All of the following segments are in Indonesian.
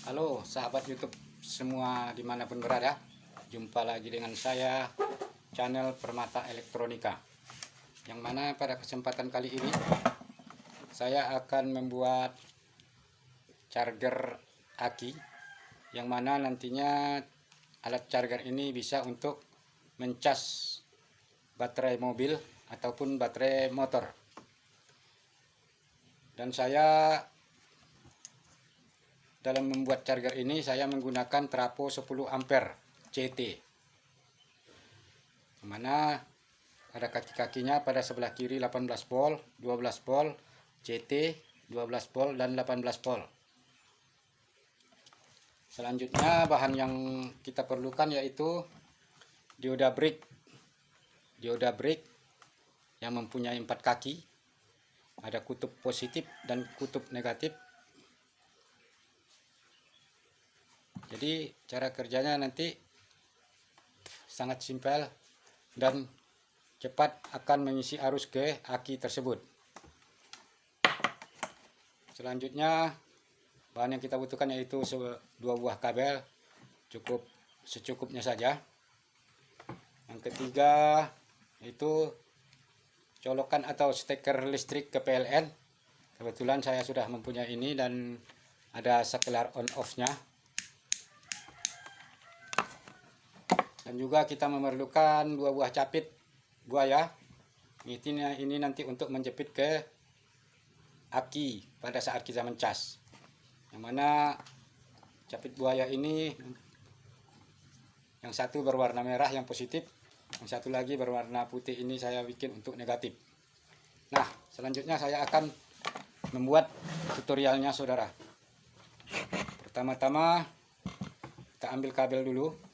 Halo sahabat YouTube semua dimanapun berada, jumpa lagi dengan saya channel Permata Elektronika, yang mana pada kesempatan kali ini saya akan membuat charger aki, yang mana nantinya alat charger ini bisa untuk mencas baterai mobil ataupun baterai motor. Dan saya dalam membuat charger ini saya menggunakan trafo 10 ampere CT, mana ada kaki-kakinya pada sebelah kiri 18 volt, 12 volt, CT 12 volt dan 18 volt. Selanjutnya bahan yang kita perlukan yaitu dioda brick. Dioda brick yang mempunyai 4 kaki, ada kutub positif dan kutub negatif. Jadi cara kerjanya nanti sangat simpel dan cepat akan mengisi arus ke aki tersebut. Selanjutnya bahan yang kita butuhkan yaitu 2 buah kabel, cukup secukupnya saja. Yang ketiga yaitu colokan atau steker listrik ke PLN. Kebetulan saya sudah mempunyai ini dan ada saklar on off-nya. Dan juga kita memerlukan 2 buah capit buaya. Ini nanti untuk menjepit ke aki pada saat kita mencas. Yang mana capit buaya ini yang satu berwarna merah yang positif, yang satu lagi berwarna putih, ini saya bikin untuk negatif. Nah, selanjutnya saya akan membuat tutorialnya saudara. Pertama-tama kita ambil kabel dulu.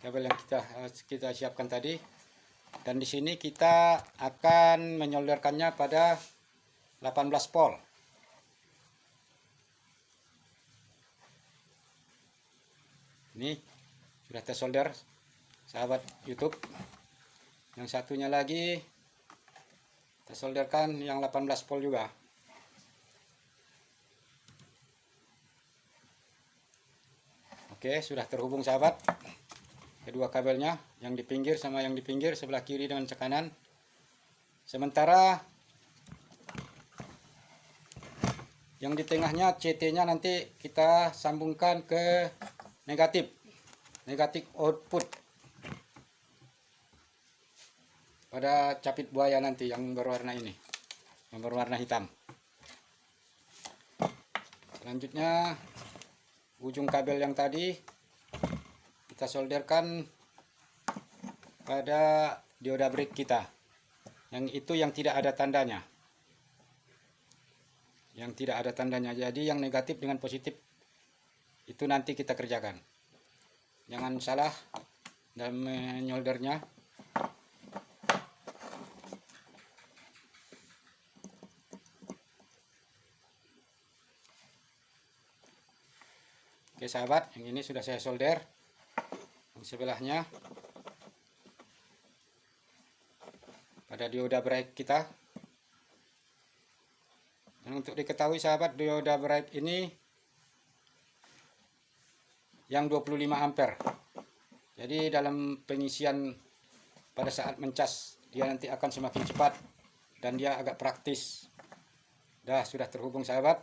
Kabel yang kita siapkan tadi, dan di sini kita akan menyolderkannya pada 18 volt. Ini sudah tersolder sahabat YouTube. Yang satunya lagi kita solderkan yang 18 volt juga. Oke, sudah terhubung sahabat. Kedua kabelnya, yang di pinggir sama yang di pinggir sebelah kiri dengan kanan. Sementara yang di tengahnya CT-nya nanti kita sambungkan ke negatif output pada capit buaya nanti yang berwarna ini, yang berwarna hitam. Selanjutnya ujung kabel yang tadi kita solderkan pada dioda brick kita, yang itu yang tidak ada tandanya, jadi yang negatif dengan positif itu nanti kita kerjakan. Jangan salah dalam menyoldernya. Oke sahabat, yang ini sudah saya solder. Sebelahnya pada dioda bright kita. Dan untuk diketahui sahabat, dioda bright ini yang 25 ampere. Jadi dalam pengisian pada saat mencas dia nanti akan semakin cepat dan dia agak praktis. Sudah terhubung sahabat.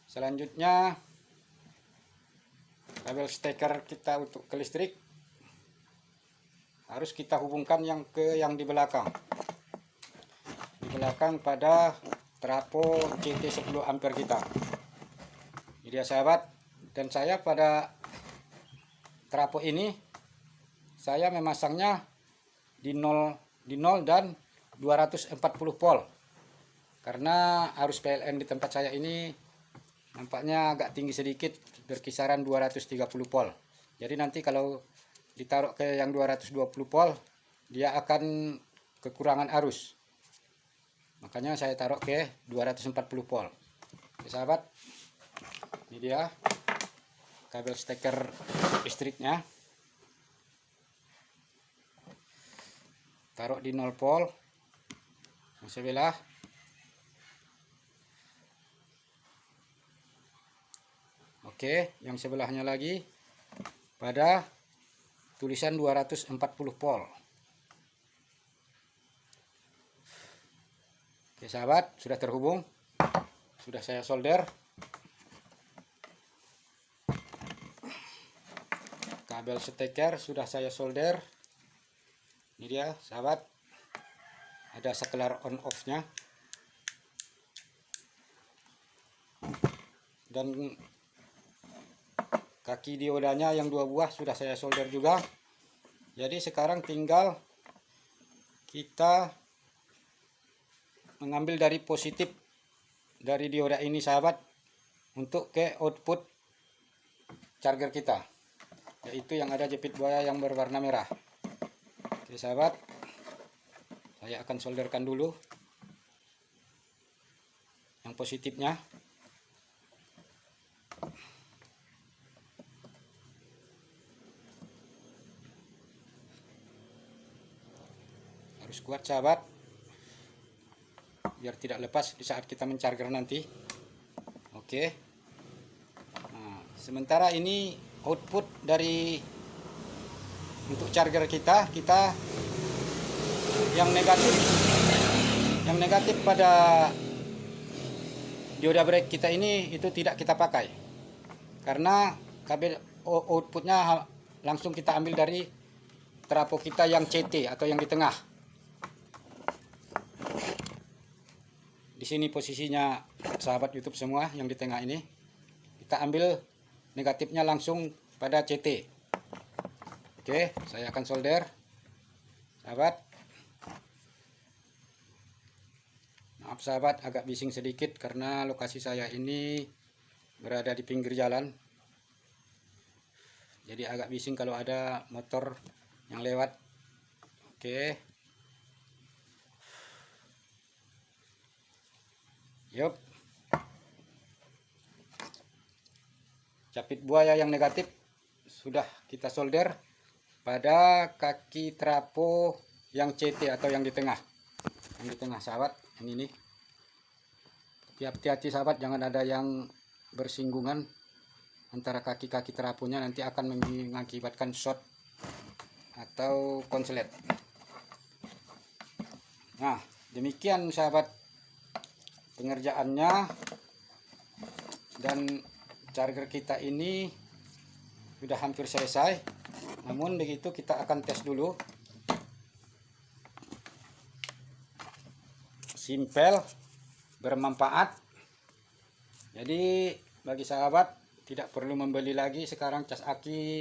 Selanjutnya kabel steker kita untuk ke listrik harus kita hubungkan yang di belakang. Di belakang pada trafo CT 10 ampere kita. Ini dia sahabat. Dan saya pada trafo ini saya memasangnya di 0 dan 240 volt. Karena arus PLN di tempat saya ini nampaknya agak tinggi sedikit, berkisaran 230 volt. Jadi nanti kalau ditaruh ke yang 220 volt, dia akan kekurangan arus. Makanya saya taruh ke 240 volt. Oke sahabat, ini dia kabel steker listriknya. Taruh di 0 volt yang sebelah. Oke, yang sebelahnya lagi pada tulisan 240 volt. Oke sahabat, sudah terhubung, sudah saya solder. Kabel steker sudah saya solder. Ini dia sahabat, ada saklar on off nya, dan kaki diodanya yang 2 buah sudah saya solder juga. Jadi sekarang tinggal kita mengambil dari positif dari dioda ini sahabat untuk ke output charger kita, yaitu yang ada jepit buaya yang berwarna merah. Oke sahabat, saya akan solderkan dulu yang positifnya. Harus kuat sahabat, biar tidak lepas di saat kita mencharger nanti. Oke. Nah, sementara ini output dari untuk charger kita yang negatif pada dioda brake kita ini itu tidak kita pakai, karena kabel outputnya langsung kita ambil dari trafo kita yang CT atau yang di tengah. Di sini posisinya sahabat YouTube semua yang di tengah ini, kita ambil negatifnya langsung pada CT. Oke, saya akan solder sahabat. Maaf sahabat, agak bising sedikit karena lokasi saya ini berada di pinggir jalan, jadi agak bising kalau ada motor yang lewat. Oke, yup. Capit buaya yang negatif sudah kita solder pada kaki trafo yang CT atau yang di tengah. Yang di tengah sahabat, yang ini. Hati-hati sahabat, jangan ada yang bersinggungan antara kaki-kaki trafonya, nanti akan mengakibatkan short atau konslet. Nah, demikian sahabat pengerjaannya, dan charger kita ini sudah hampir selesai. Namun begitu kita akan tes dulu. Simpel, bermanfaat. Jadi bagi sahabat tidak perlu membeli lagi sekarang cas aki,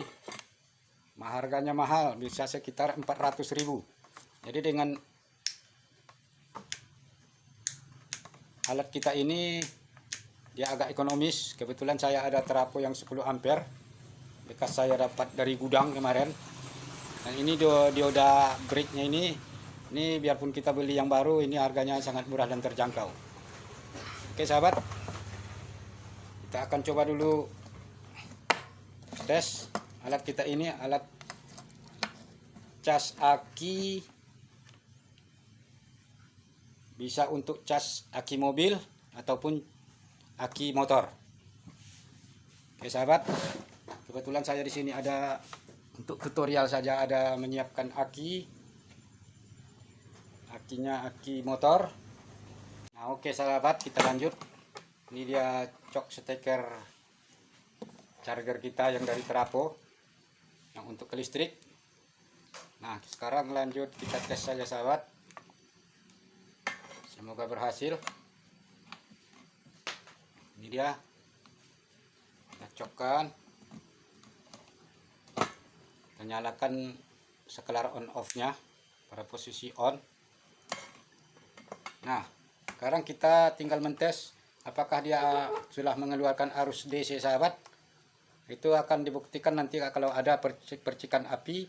harganya mahal, bisa sekitar 400.000. Jadi dengan alat kita ini dia agak ekonomis. Kebetulan saya ada trafo yang 10 ampere bekas saya dapat dari gudang kemarin, dan ini dioda brake-nya ini biarpun kita beli yang baru, ini harganya sangat murah dan terjangkau. Oke sahabat, kita akan coba dulu tes alat kita ini, alat cas aki, bisa untuk cas aki mobil ataupun aki motor. Oke sahabat, kebetulan saya di sini ada untuk tutorial saja, ada menyiapkan akinya aki motor. Nah oke sahabat, kita lanjut. Ini dia cok steker charger kita yang dari trafo yang untuk ke listrik. Nah sekarang lanjut kita tes saja sahabat, semoga berhasil. Ini dia, kita cokkan, kita nyalakan saklar on off nya pada posisi on. Nah sekarang kita tinggal mentes apakah dia sudah mengeluarkan arus DC sahabat. Itu akan dibuktikan nanti kalau ada percikan api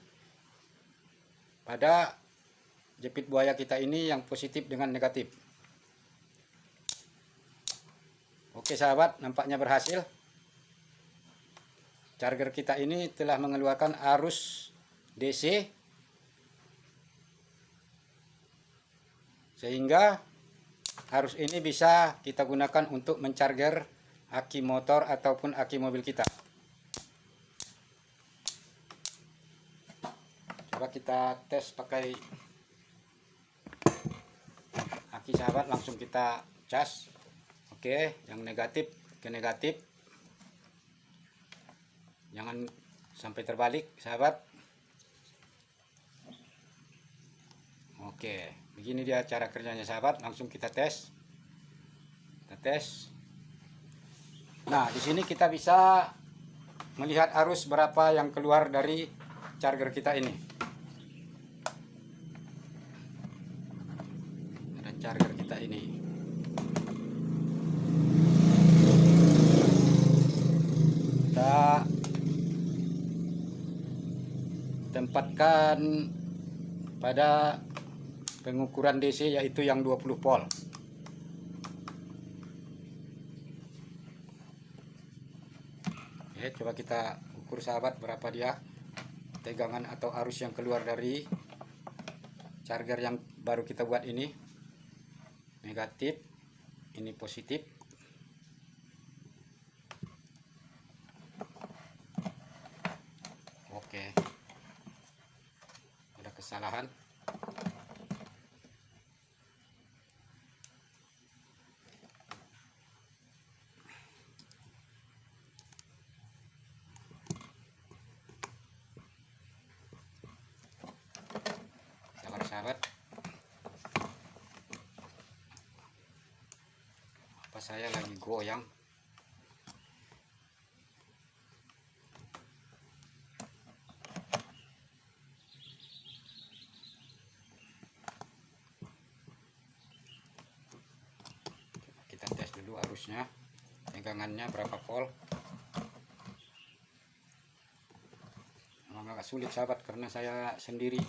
pada jepit buaya kita ini yang positif dengan negatif. Oke sahabat, nampaknya berhasil. Charger kita ini telah mengeluarkan arus DC, sehingga arus ini bisa kita gunakan untuk mencharger aki motor ataupun aki mobil kita. Coba kita tes pakai aki sahabat, langsung kita cas. Oke, yang negatif ke negatif, jangan sampai terbalik sahabat. Oke, begini dia cara kerjanya sahabat. Langsung kita tes. Nah, di sini kita bisa melihat arus berapa yang keluar dari charger kita ini. Ada charger kita ini. Kita tempatkan pada pengukuran DC, yaitu yang 20 volt. Oke, coba kita ukur sahabat berapa dia tegangan atau arus yang keluar dari charger yang baru kita buat ini. Negatif, ini positif. Oke, ada kesalahan. Sahabat, apa saya lagi goyang? Kita tes dulu arusnya, tegangannya berapa volt. Memang agak sulit sahabat karena saya sendiri.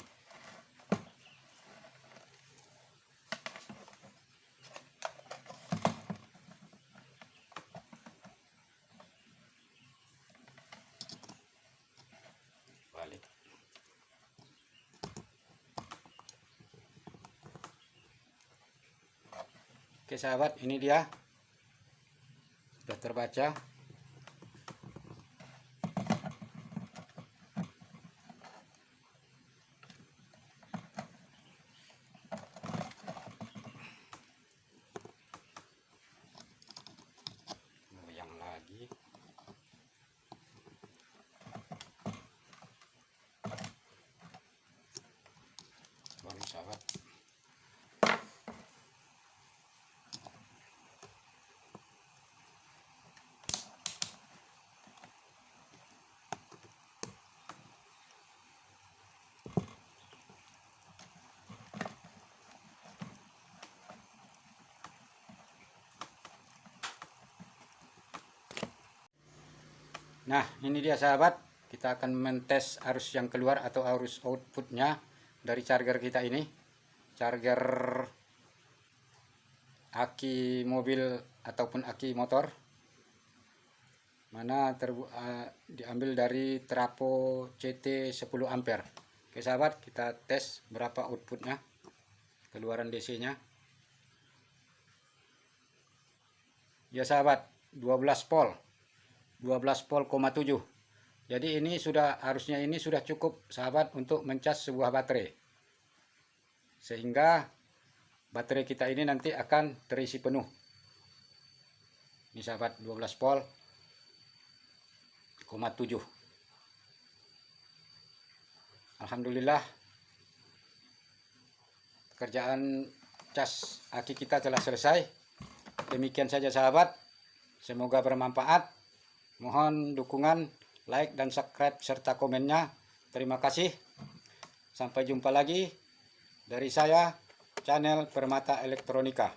Oke sahabat, ini dia sudah terbaca. Goyang lagi. Baru sahabat. Nah, ini dia sahabat, kita akan mentes arus yang keluar atau arus outputnya dari charger kita ini. Charger aki mobil ataupun aki motor, mana diambil dari trafo CT 10 ampere. Oke sahabat, kita tes berapa outputnya, keluaran DC nya. Ya sahabat, 12 volt. 12 volt,7. Jadi ini sudah, harusnya ini sudah cukup sahabat untuk mencas sebuah baterai, sehingga baterai kita ini nanti akan terisi penuh. Ini sahabat, 12 volt,7. Alhamdulillah, pekerjaan cas aki kita telah selesai. Demikian saja sahabat, semoga bermanfaat. Mohon dukungan, like dan subscribe serta komennya. Terima kasih. Sampai jumpa lagi dari saya, channel Permata Elektronika.